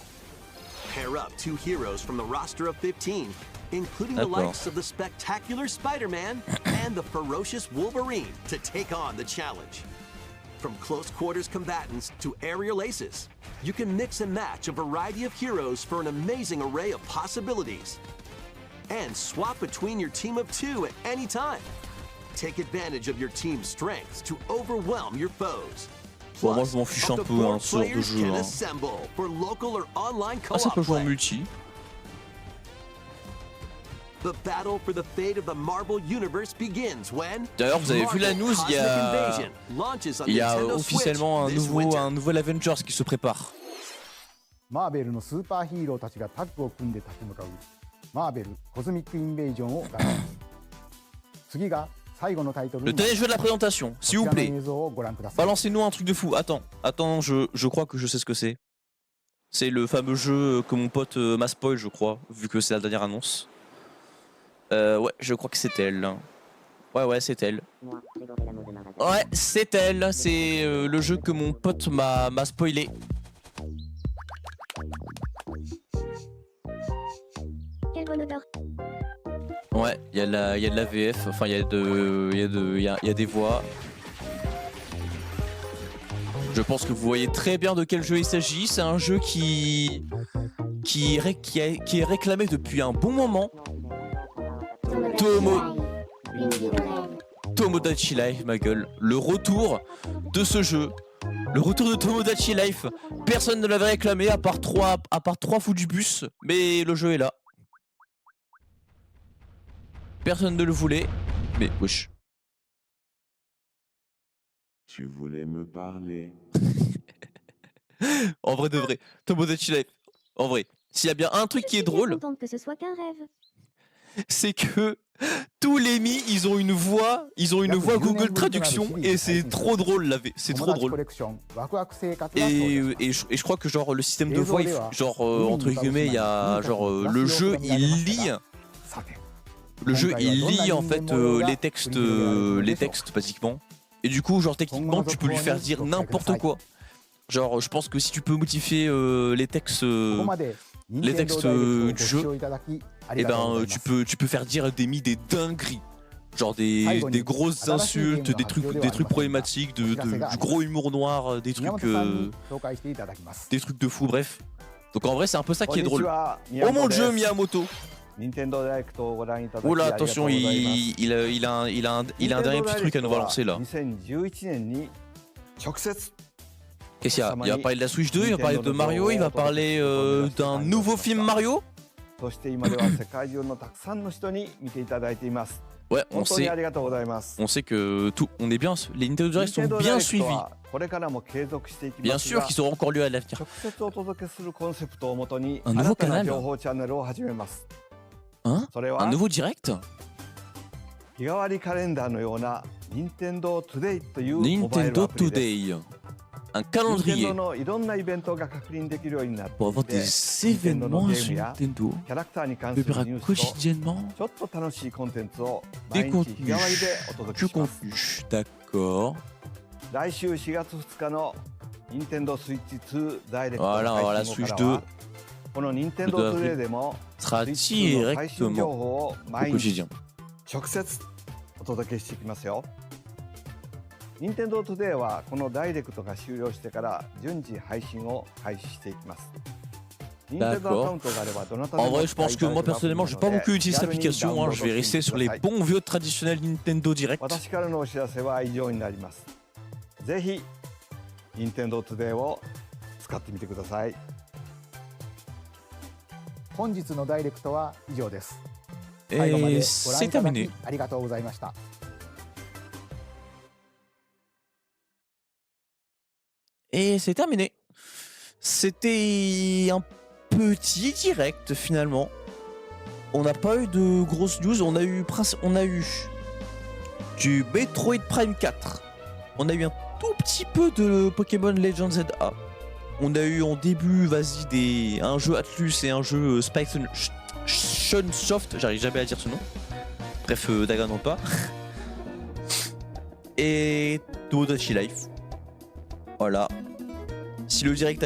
Pair up two heroes from the roster of 15, including the D'accord. likes of the spectacular Spider-Man and the ferocious Wolverine to take on the challenge. From close quarters combatants to aerial aces, you can mix and match a variety of heroes for an amazing array of possibilities. And swap between your team of two at any time. Take advantage of your team's strengths to overwhelm your foes. Bon, moi je m'en fiche un peu hein, ce genre de jeu. Hein. Ah, ça peut jouer en multi. D'ailleurs, vous avez vu la news, il y a officiellement un nouvel Avengers qui se prépare. マーベルのスーパーヒーローたちがタッグを組んで立ち向かうマーベルコズミックインベージョンを出す次が最後のタイトル Le dernier jeu de la présentation, s'il vous こちら plaît. の映像をご覧ください Balancez-nous un truc de fou. Attends, je crois que je sais ce que c'est. C'est le fameux jeu que mon pote m'a spoil, je crois, vu que c'est la dernière annonce. Ouais, je crois que c'est elle. Ouais, c'est elle. Ouais, c'est elle. C'est le jeu que mon pote m'a spoilé. Quelle bonne odeur. Ouais, il y a de la VF, enfin il y a des voix. Je pense que vous voyez très bien de quel jeu il s'agit. C'est un jeu qui est réclamé depuis un bon moment. Tomodachi Life, ma gueule. Le retour de ce jeu. Le retour de Tomodachi Life. Personne ne l'avait réclamé à part trois fous du bus. Mais le jeu est là. Personne ne le voulait. Mais wesh. Tu voulais me parler. En vrai de vrai. Tomodachi Life. En vrai. S'il y a bien un truc qui est drôle, Contente que ce soit qu'un rêve. c'est que tous les ils ont une voix Google Traduction et c'est trop drôle c'est trop drôle. コレクションワクワク生活が登場 Et je crois que genre le système de voix, genre entre guillemets, il y a genre le jeu il lit en fait les textes basiquement. Et du coup genre techniquement tu peux lui faire dire n'importe quoi. Genre je pense que si tu peux modifier les textes ここまで les textes 任天堂ダイレクトをご du 視 jeu, 聴いただきあり et がとうござい ben ます tu peux faire dire des dingueries. Genre des grosses insultes, des trucs problématiques, du gros humour noir, des 宮 trucs 本さんに紹介していただきます des trucs de fou, bref. Donc en vrai, c'est un peu ça qui est こんにち drôle. は Oh mon dieu, 宮本です Miyamoto! 任天堂ダイレクトをご覧いただき Oh là, ありがとうござ attention, います il a un dernier petit truc à nous balancer là. 2011年に直接 Qu'est-ce qu'il y a? Il va parler de la Switch 2, il va parler de Mario, il va parler d'un nouveau film Mario? そして今では世界中のたくさんの人に見ていただいています Ouais, 本当にありがとうございます on sait que tout, on est bien, les Nintendo Direct sont bien suivis. これからも継続していき Bien ます sûr が qu'ils auront encore lieu à l'avenir. 直接お届けするコンセプトをもとに Un nouveau 新たな canal 情報チャンネルを始めます Hein? それは Un nouveau direct? 日替わりカレンダーのような任天堂 Today というモバイル Nintendo アプリです Today. Un 任天 calendrier 堂のいろんなイベントが確認できるようになって pour い avoir て des événements sur Nintendo. キャラクターに関 Le する verra ニュースと quotidiennement. ちょっと楽しいコンテンツを Des 毎日日替わり contenus. でお届 Du けします contenu. D'accord. 来週4月2日の任天堂スイッチ2ダイレクト Voilà, の voilà, 配信後 Switch からは 2この任天堂 Le 2 Today でも sera スイッチ2の最新情 directement 報を au 毎日 quotidien. 直接お届けしていきますよ。任天堂 Today はこのダイレクトが終了してから順次配信を開始していきます。任天堂アカウントがあればどなたで En も vrai, je pense que moi personnellement, je vais pas beaucoup utiliser cette 気軽に application. ダウンロー Hein. ド Je vais して rester みて sur く les ださい bons vieux traditionnels Nintendo Direct. 私からのお知らせは以上になります。ぜひ任天堂 Today を使ってみてください。本日のダイレクトは以上です最後まで Et ご覧 c'est いただ terminé. きありがとうございました Et c'est terminé. C'était un petit direct finalement. On n'a pas eu de grosses news. On a eu du Metroid Prime 4. On a eu un tout petit peu de Pokémon Legends ZA. On a eu en début, vas-y, un jeu Atlus et un jeu Spike Chunsoft. J'arrive jamais à dire ce nom. Bref, Danganronpa. Et Tomodachi Life. Voilà. Si le direct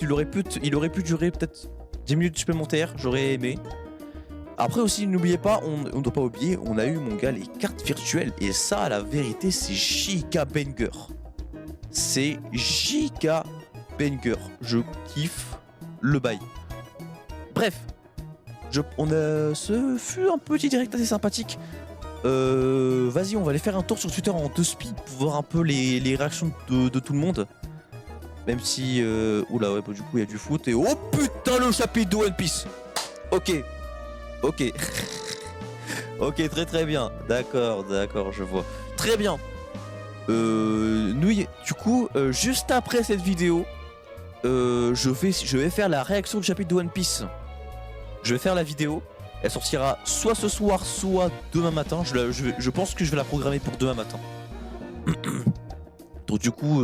il aurait pu durer peut-être 10 minutes supplémentaires, j'aurais aimé. Après aussi, n'oubliez pas, on ne doit pas oublier, on a eu mon gars les cartes virtuelles. Et ça, la vérité, c'est giga banger. C'est giga banger. Je kiffe le bail. Bref, ce fut un petit direct assez sympathique. Vas-y, on va aller faire un tour sur Twitter en 2 speed pour voir un peu les réactions de tout le monde. Même si... Oula, ouais, bah, du coup, il y a du foot. Et oh putain, le chapitre de One Piece. Ok. Ok. Ok, très très bien. D'accord, je vois. Très bien. Du coup, juste après cette vidéo, je vais faire la réaction du chapitre de One Piece. Je vais faire la vidéo. Elle sortira soit ce soir, soit demain matin. Je pense que je vais la programmer pour demain matin. Donc du coup,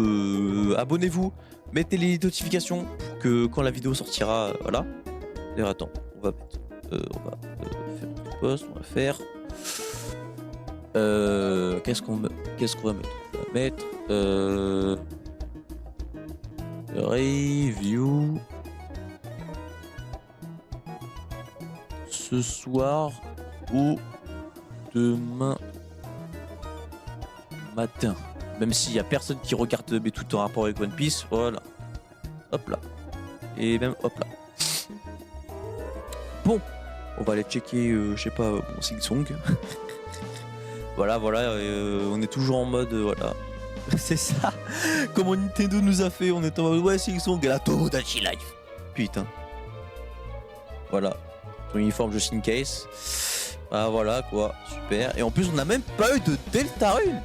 abonnez-vous, mettez les notifications pour que quand la vidéo sortira, voilà. D'ailleurs, attends, on va mettre, faire notre post, on va faire. Qu'est-ce qu'on va mettre? On va mettre review ce soir ou demain matin. Même s'il y a personne qui regarde mes tout en rapport avec One Piece, voilà. Hop là. Et même hop là. Bon, on va aller checker, je sais pas, mon Silksong. Voilà, on est toujours en mode, voilà. C'est ça. Comment Nintendo nous a fait, on est en mode, ouais, Silksong, et la Tomodachi Life. Putain. Voilà. Ton uniforme Just in Case. Ah voilà quoi, super. Et en plus, on n'a même pas eu de Deltarune.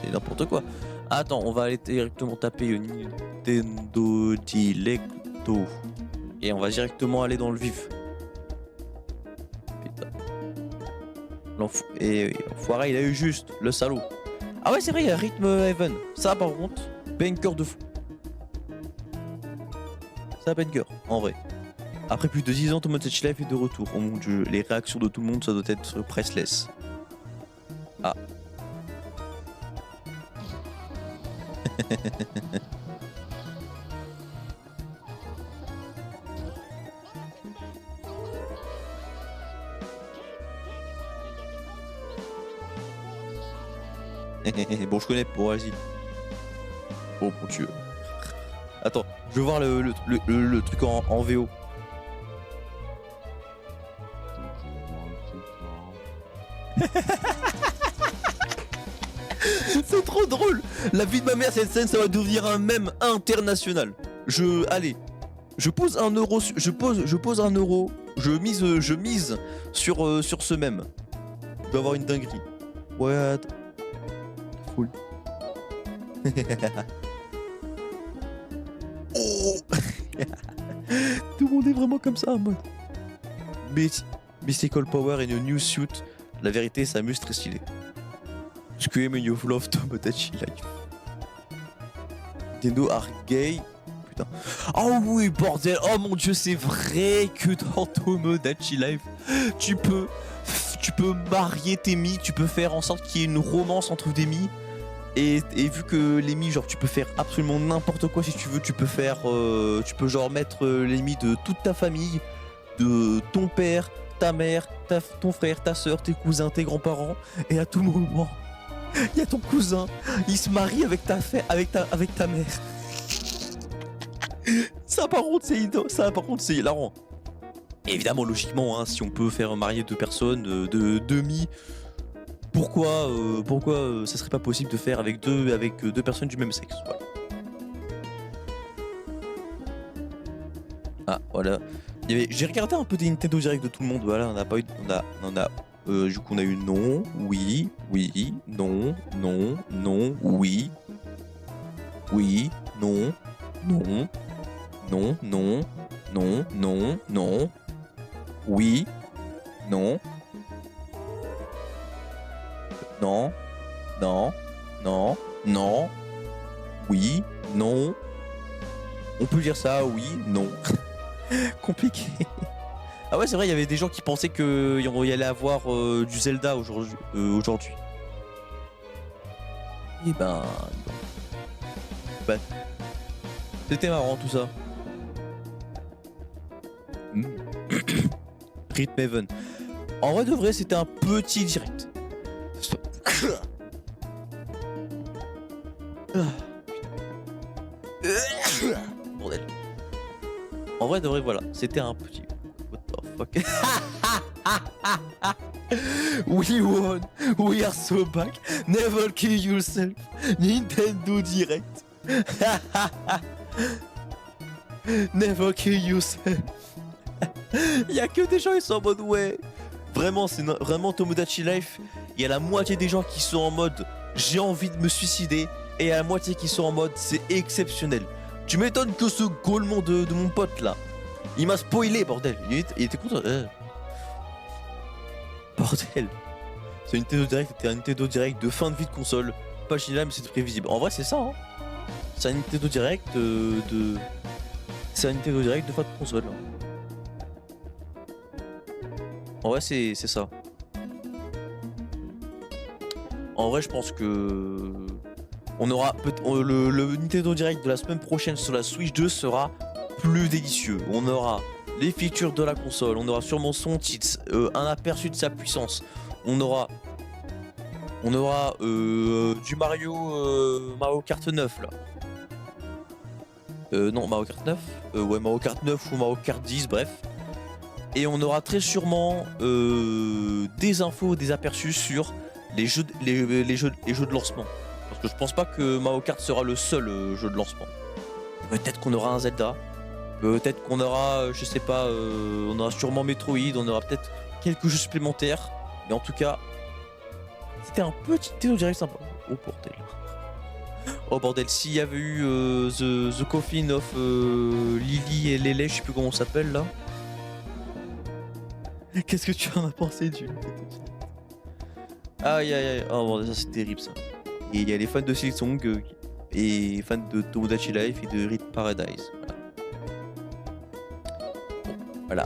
C'est n'importe quoi. Attends, on va aller directement taper Nintendo Directo. Et on va directement aller dans le vif. Putain. L'enfoiré, il a eu juste le salaud. Ah ouais, c'est vrai, il y a Rhythm Heaven. Ça, par contre, banker de fou. Ça, banker, en vrai. Après plus de 10 ans, Tomodachi Life est de retour. Oh mon dieu, les réactions de tout le monde, ça doit être priceless. Ah. Bon, je connais. Bon, vas-y. Oh mon dieu. Attends, je veux voir le truc en VO. C'est trop drôle. La vie de ma mère, cette scène, ça va devenir un mème international. Allez, je pose un euro, je pose un euro. Je mise sur ce mème. Il va avoir une dinguerie. What? Full. Oh. Tout le monde est vraiment comme ça en mode. Mystical Power in a new suit. La vérité, ça m'amuse très stylé. Scream and you love Tomodachi Life. Nintendo are gay. Putain. Oh oui, bordel. Oh mon dieu, c'est vrai que dans Tomodachi Life, tu peux marier tes mi, tu peux faire en sorte qu'il y ait une romance entre des mi. Et vu que les mi, genre, tu peux faire absolument n'importe quoi si tu veux, tu peux faire, tu peux genre mettre les mi de toute ta famille, de ton père, ta mère, ton frère, ta soeur, tes cousins, tes grands-parents, et à tout moment, il y a ton cousin, il se marie avec ta mère. Ça par contre c'est hilarant. Évidemment, logiquement, hein, si on peut faire marier deux personnes, deux mi, pourquoi ça serait pas possible de faire avec deux personnes du même sexe, voilà. Ah voilà. J'ai regardé un peu des Nintendo Direct de tout le monde, voilà, on a pas eu, du coup on a eu non, oui, non, oui, non, oui, non, oui, non. On peut dire ça, oui, non. Compliqué. Ah ouais, c'est vrai, il y avait des gens qui pensaient qu'il y allait avoir du Zelda aujourd'hui. Et ben... C'était marrant tout ça. Rhythm Heaven. En vrai de vrai, c'était un petit direct. Bordel. En vrai de vrai, voilà, c'était un petit... What the fuck. We won, we are so back, never kill yourself, Nintendo Direct. Never kill yourself. Y'a que des gens qui sont en mode ouais. Vraiment, c'est vraiment Tomodachi Life. Il y a la moitié des gens qui sont en mode j'ai envie de me suicider. Et il y a la moitié qui sont en mode c'est exceptionnel. Tu m'étonnes que ce gaulement de mon pote là, il m'a spoilé, bordel. Il était content. Bordel. C'est une Nintendo Direct, c'était un Nintendo Direct de fin de vie de console. Pas génial, mais c'était prévisible. En vrai, c'est ça. Hein. C'est un Nintendo Direct C'est un Nintendo Direct de fin de console. En vrai, c'est ça. En vrai, je pense que on aura le Nintendo Direct de la semaine prochaine sur la Switch 2 sera plus délicieux. On aura les features de la console, on aura sûrement son titre, un aperçu de sa puissance. On aura du Mario Kart 9 là. Non, Mario Kart 9 ouais, Mario Kart 9 ou Mario Kart 10, bref. Et on aura très sûrement des infos, des aperçus sur les jeux de lancement. Parce que je pense pas que Mario Kart sera le seul jeu de lancement. Peut-être qu'on aura un Zelda. Peut-être qu'on aura, je sais pas, on aura sûrement Metroid, on aura peut-être quelques jeux supplémentaires. Mais en tout cas, c'était un petit Nintendo Direct sympa. Oh bordel. Oh bordel, s'il y avait eu the Coffin of Lily et Lele, je sais plus comment on s'appelle là. Qu'est-ce que tu en as pensé du Aïe aïe aïe, oh bon, ça c'est terrible ça. Et il y a les fans de Silksong et fans de Tomodachi Life et de Rhythm Paradise. Voilà.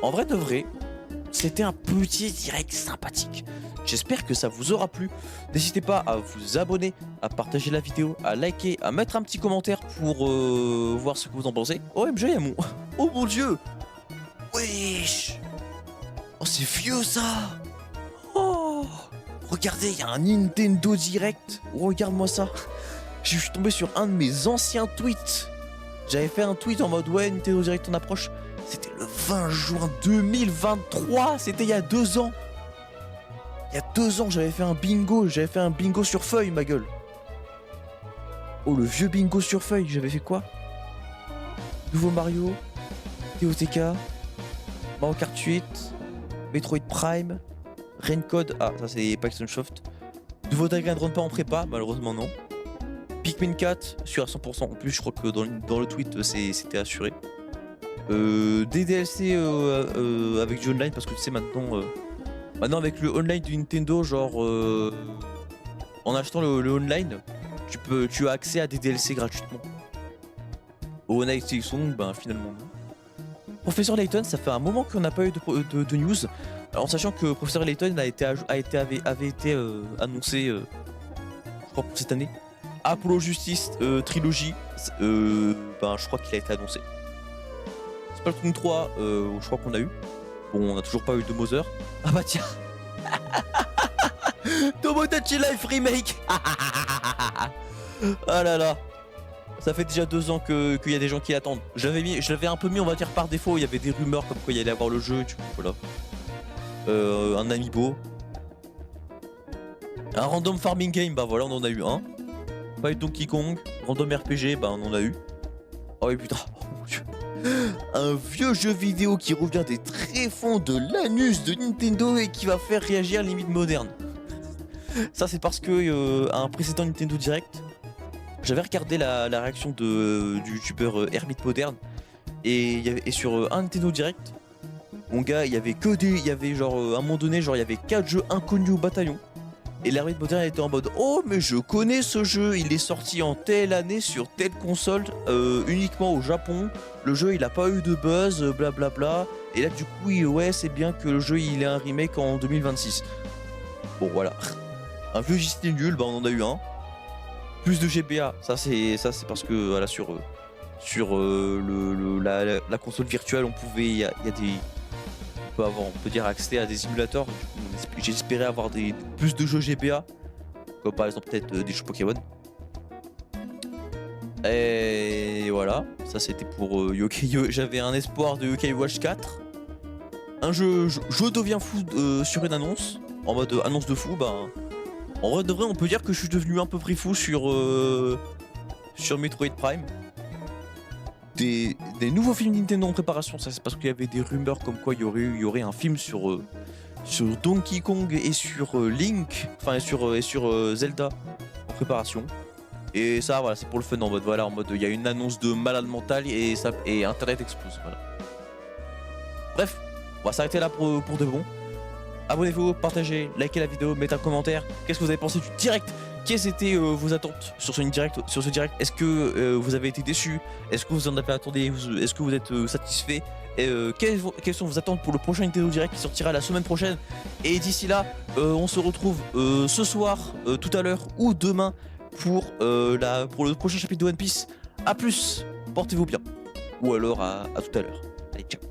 En vrai de vrai, c'était un petit direct sympathique. J'espère que ça vous aura plu. N'hésitez pas à vous abonner, à partager la vidéo, à liker, à mettre un petit commentaire pour voir ce que vous en pensez. OMG, il y a mon... Oh mon dieu. Wesh. Oh c'est vieux ça. Oh Regardez, il y a un Nintendo Direct. Oh, regarde-moi ça. Je suis tombé sur un de mes anciens tweets. J'avais fait un tweet en mode ouais, Nintendo Direct en approche. C'était le 20 juin 2023. C'était il y a 2 ans. Il y a 2 ans, j'avais fait un bingo. J'avais fait un bingo sur feuille, ma gueule. Oh, le vieux bingo sur feuille. J'avais fait quoi? Nouveau Mario, TOTK, Mario Kart 8, Metroid Prime, Raincode. Ah, ça c'est pas Soft. Nouveau Danganronpa en prépa, malheureusement non. Pikmin 4, sûr à 100%. En plus, je crois que dans le tweet, c'était assuré. Des DLC avec du online, parce que tu sais, maintenant avec le online de Nintendo, genre en achetant le online, tu as accès à des DLC gratuitement. Au Night Song, ben finalement non. Professeur Layton, ça fait un moment qu'on n'a pas eu de news. Alors, en sachant que Professeur Layton avait été annoncé, je crois pour cette année. Apollo Justice Trilogy, ben je crois qu'il a été annoncé. Splatoon 3, je crois qu'on a eu. Bon, on n'a toujours pas eu de Mother. Ah bah tiens. Tomodachi Life Remake. Ah là là. Ça fait déjà 2 ans qu'il y a des gens qui attendent. Je l'avais un peu mis, on va dire, par défaut. Il y avait des rumeurs comme quoi il allait avoir le jeu. Du coup, voilà. Un amiibo. Un random farming game, bah voilà, on en a eu un. Pas eu Donkey Kong. Random RPG, bah on en a eu. Oh oui, putain. Oh mon dieu. Un vieux jeu vidéo qui revient des tréfonds de l'anus de Nintendo et qui va faire réagir limite moderne. Ça, c'est parce que à un précédent Nintendo Direct, j'avais regardé la réaction du youtubeur Hermite Moderne et sur un Nintendo Direct, mon gars, il y avait genre à un moment donné, genre il y avait 4 jeux inconnus au bataillon et l'Hermite Moderne était en mode oh mais je connais ce jeu, il est sorti en telle année sur telle console, uniquement au Japon, le jeu il a pas eu de buzz, blablabla, et là du coup ouais c'est bien que le jeu il ait un remake en 2026. Bon voilà, un vieux JT nul, bah on en a eu un. Plus de GBA, ça c'est parce que voilà sur la console virtuelle on pouvait il y a des on peut dire accès à des simulateurs. J'espérais avoir plus de jeux GBA, comme par exemple peut-être des jeux Pokémon. Et voilà, ça c'était pour j'avais un espoir de Yokai Watch 4. Un jeu je deviens fou sur une annonce, en mode annonce de fou, bah en vrai de vrai on peut dire que je suis devenu un peu pris fou sur Metroid Prime. Des nouveaux films Nintendo en préparation, ça c'est parce qu'il y avait des rumeurs comme quoi il y aurait un film sur Donkey Kong et sur Link, enfin et sur Zelda en préparation. Et ça voilà, c'est pour le fun en mode il y a une annonce de malade mental et internet explose, voilà. Bref, on va s'arrêter là pour de bon. Abonnez-vous, partagez, likez la vidéo, mettez un commentaire. Qu'est-ce que vous avez pensé du direct? Quelles étaient vos attentes sur ce direct? Est-ce que vous avez été déçus? Est-ce que vous en avez attendu? Est-ce que vous êtes satisfait? Quelles sont vos attentes pour le prochain Nintendo Direct qui sortira la semaine prochaine? Et d'ici là, on se retrouve ce soir, tout à l'heure ou demain pour le prochain chapitre de One Piece. A plus, portez-vous bien. Ou alors à tout à l'heure. Allez, ciao.